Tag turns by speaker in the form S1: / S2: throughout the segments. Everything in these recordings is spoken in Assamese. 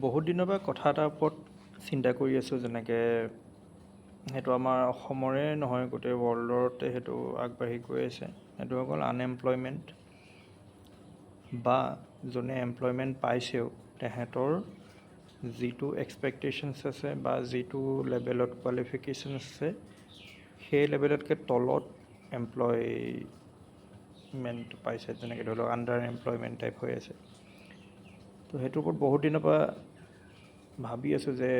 S1: বহুত দিনৰ পৰা কথা এটাৰ ওপৰত চিন্তা কৰি আছোঁ, যেনেকৈ সেইটো আমাৰ অসমৰে নহয়, গোটেই ৱৰ্ল্ডতে সেইটো আগবাঢ়ি গৈ আছে। সেইটো হৈ গ'ল আনএমপ্লয়মেণ্ট, বা যোনে এমপ্লয়মেণ্ট পাইছেও তেহেঁতৰ যিটো এক্সপেক্টেশ্যনছ আছে বা যিটো লেভেলত কোৱালিফিকেশ্যনছ আছে সেই লেভেলতকৈ তলত এমপ্লয়মেণ্ট পাইছে, যেনেকৈ ধৰি লওক আণ্ডাৰ এমপ্লয়মেণ্ট টাইপ হৈ আছে। তো সেইটোৰ ওপৰত বহুত দিনৰ পৰা ভাবি আছোঁ যে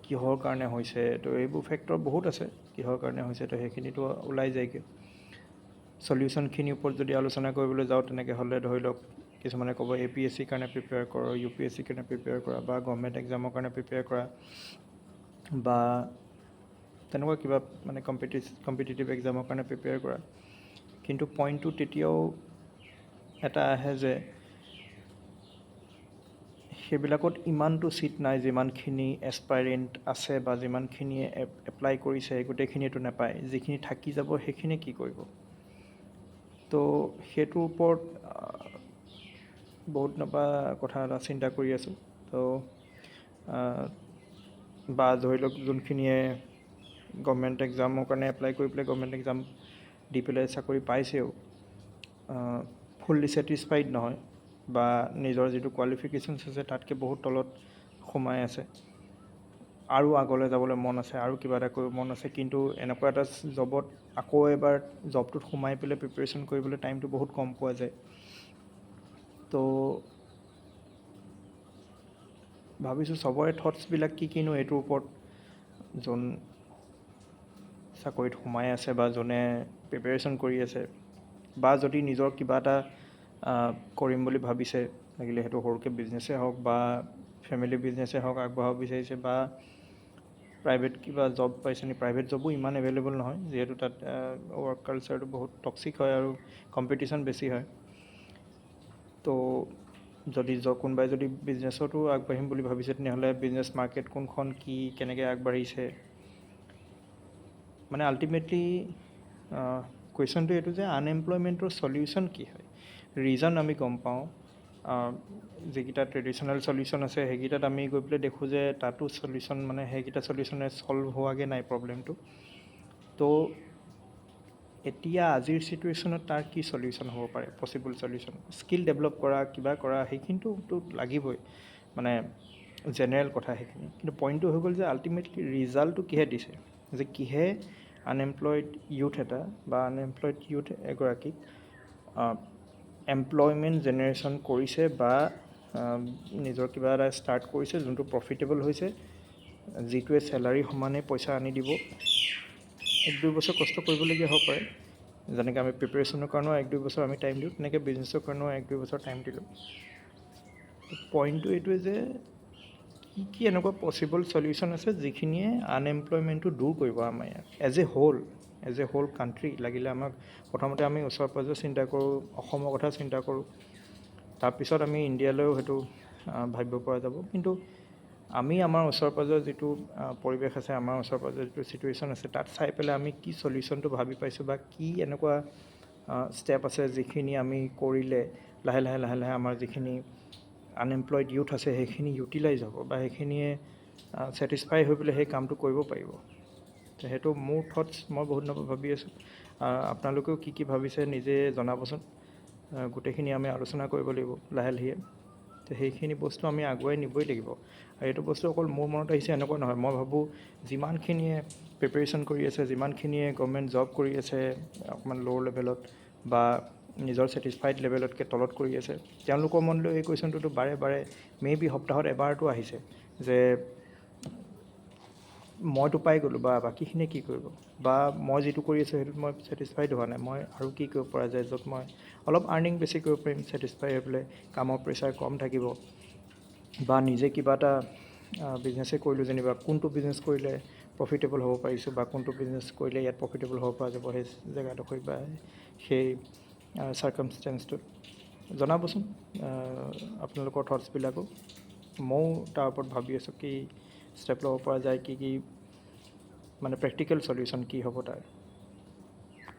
S1: কিহৰ কাৰণে হৈছে। তো এইবোৰ ফেক্টৰ বহুত আছে কিহৰ কাৰণে হৈছে, তো সেইখিনিতো ওলাই যায়গৈ। চলিউশ্যনখিনিৰ ওপৰত যদি আলোচনা কৰিবলৈ যাওঁ তেনেকৈ হ'লে ধৰি লওক কিছুমানে ক'ব APSC কাৰণে প্ৰিপেয়াৰ কৰা, UPSC কাৰণে প্ৰিপেয়াৰ কৰা, বা গভৰ্ণমেণ্ট এক্সামৰ কাৰণে প্ৰিপেয়াৰ কৰা, বা তেনেকুৱা কিবা মানে কম্পিটিটিভ এক্সামৰ কাৰণে প্ৰিপেয়াৰ কৰা। কিন্তু পইণ্টটো তেতিয়াও এটা আহে যে সেইবিলাকত ইমানটো ছিট নাই যিমানখিনি এছপাইৰেণ্ট আছে বা যিমানখিনিয়ে এপ্লাই কৰিছে গোটেইখিনিয়েতো নাপায়। যিখিনি থাকি যাব সেইখিনি কি কৰিব? তো সেইটোৰ ওপৰত বহুত দিনৰ পৰা কথা এটা চিন্তা কৰি আছোঁ। তো বা ধৰি লওক যোনখিনিয়ে গভৰ্ণমেণ্ট এক্সামৰ কাৰণে এপ্লাই কৰি পেলাই গভৰ্ণমেণ্ট এক্সাম দি পেলাই চাকৰি পাইছেও, ফুল্লি ছেটিছফাইড নহয়, বা নিজৰ যিটো কোৱালিফিকেশ্যনছ আছে তাতকৈ বহুত তলত সোমাই আছে, আৰু আগলৈ যাবলৈ মন আছে, আৰু কিবা এটা কৰিব মন আছে, কিন্তু এনেকুৱা এটা জবত আকৌ এবাৰ জবটোত সোমাই পেলাই প্ৰিপেৰেশ্যন কৰিবলৈ টাইমটো বহুত কম পোৱা যায়। তো ভাবিছোঁ চবৰে থটছবিলাক কিনো এইটোৰ ওপৰত, যোন চাকৰিত সোমাই আছে বা যোনে প্ৰিপেৰেশ্যন কৰি আছে, বা যদি নিজৰ কিবা এটা কৰিম বুলি ভাবিছে, লাগিলে সেইটো সৰুকৈ বিজনেছেই হওক বা ফেমিলি বিজনেছেই হওক আগবঢ়াব বিচাৰিছে, বা প্ৰাইভেট কিবা জব পাইছে নি। প্ৰাইভেট জবো ইমান এভেইলেবল নহয়, যিহেতু তাত ৱৰ্ক কালচাৰটো বহুত টক্সিক হয় আৰু কম্পিটিশ্যন বেছি হয়। তো যদি কোনোবাই যদি বিজনেছতো আগবাঢ়িম বুলি ভাবিছে, তেনেহ'লে বিজনেছ মাৰ্কেট কোনখন, কি কেনেকৈ আগবাঢ়িছে, মানে আল্টিমেটলি কুৱেশ্যনটো এইটো যে আনএমপ্লয়মেণ্টৰ চলিউশ্যন কি হয়। ৰিজন আমি গম পাওঁ, যিকেইটা ট্ৰেডিশ্যনেল চলিউশ্যন আছে সেইকেইটাত আমি গৈ পেলাই দেখোঁ যে তাতো চলিউশ্যন, মানে সেইকেইটা চলিউশ্যনে চল্ভ হোৱাগৈ নাই প্ৰব্লেমটো। তো এতিয়া আজিৰ চিটুৱেশ্যনত তাৰ কি চলিউশ্যন হ'ব পাৰে, পচিবল চলিউশ্যন? স্কিল ডেভেলপ কৰা, কিবা কৰা, সেইখিনিতো লাগিবই, মানে জেনেৰেল কথা সেইখিনি। কিন্তু পইণ্টটো হৈ গ'ল যে আল্টিমেটলি ৰিজাল্টটো কিহে দিছে, যে কিহে আনএমপ্লয়ড ইউথ এটা বা আনএমপ্লয়ড ইউথ এগৰাকীক এমপ্লয়মেণ্ট জেনেৰেশ্যন কৰিছে, বা নিজৰ কিবা এটা ষ্টাৰ্ট কৰিছে যোনটো প্ৰফিটেবল হৈছে, যিটোৱে চেলাৰী সমানে পইচা আনি দিব। 1-2 বছৰ কষ্ট কৰিবলগীয়া হ'ব পাৰে, যেনেকৈ আমি প্ৰিপেৰেশ্যনৰ কাৰণেও 1-2 বছৰ আমি টাইম দিওঁ, তেনেকৈ বিজনেছৰ কাৰণেও 1-2 বছৰ টাইম দিলোঁ। পইণ্টটো এইটোৱে যে কি এনেকুৱা পচিবল চলিউশ্যন আছে যিখিনিয়ে আনএমপ্লয়মেণ্টটো দূৰ কৰিব আমাৰ ইয়াত এজ এ হোল কাণ্ট্ৰি। লাগিলে আমাক প্ৰথমতে আমি ওচৰ পাজৰ চিন্তা কৰোঁ, অসমৰ কথা চিন্তা কৰোঁ, তাৰপিছত আমি ইণ্ডিয়ালৈও সেইটো ভাবিব পৰা যাব। কিন্তু আমি আমাৰ ওচৰ পাজৰ যিটো পৰিৱেশ আছে, আমাৰ ওচৰ পাজৰ যিটো চিটুৱেশ্যন আছে, তাত চাই পেলাই আমি কি চলিউশ্যনটো ভাবি পাইছোঁ, বা কি এনেকুৱা ষ্টেপ আছে যিখিনি আমি কৰিলে লাহে লাহে আমাৰ যিখিনি আনএমপ্লয়ড ইউথ আছে সেইখিনি ইউটিলাইজ হ'ব, বা সেইখিনিয়ে ছেটিছফাই হৈ পেলাই সেই কামটো কৰিব পাৰিব। তো সেইটো মোৰ থটছ, মই বহুত দিনৰ পৰা ভাবি আছোঁ। আপোনালোকেও কি ভাবিছে নিজে জনাবচোন। গোটেইখিনি আমি আলোচনা কৰিব লাগিব লাহে লাহে। তো সেইখিনি বস্তু আমি আগুৱাই নিবই লাগিব। আৰু এইটো বস্তু অকল মোৰ মনত আহিছে এনেকুৱা নহয়। মই ভাবোঁ যিমানখিনিয়ে প্ৰিপেৰেশ্যন কৰি আছে, যিমানখিনিয়ে গভৰ্ণমেণ্ট জব কৰি আছে অকণমান ল'ৰ লেভেলত, বা নিজৰ ছেটিছফাইড লেভেলতকৈ তলত কৰি আছে, তেওঁলোকৰ মনলৈ এই কুৱেশ্যনটোতো বাৰে মেবি সপ্তাহত এবাৰটো আহিছে যে মইতো পাই গ'লোঁ, বা বাকীখিনিয়ে কি কৰিব, বা মই যিটো কৰি আছোঁ সেইটোত মই ছেটিছফাইড হোৱা নাই, মই আৰু কি কৰিব পৰা যায় য'ত মই অলপ আৰ্নিং বেছি কৰিব পাৰিম, ছেটিছফাই হৈ পেলাই কামৰ প্ৰেছাৰ কম থাকিব, বা নিজে কিবা এটা বিজনেছেই কৰিলোঁ যেনিবা, কোনটো বিজনেছ কৰিলে প্ৰফিটেবল হ'ব পাৰিছোঁ, বা কোনটো বিজনেছ কৰিলে ইয়াত প্ৰফিটেবল হ'ব পৰা যাব সেই জেগাডোখৰত বা সেই চাৰ্কামষ্টেঞ্চটোত। জনাবচোন আপোনালোকৰ থটছবিলাকো। ময়ো তাৰ ওপৰত ভাবি আছোঁ কি ষ্টেপ ল'ব পৰা যায়, কি মানে প্ৰেক্টিকেল চলিউশ্যন কি হ'ব তাৰ।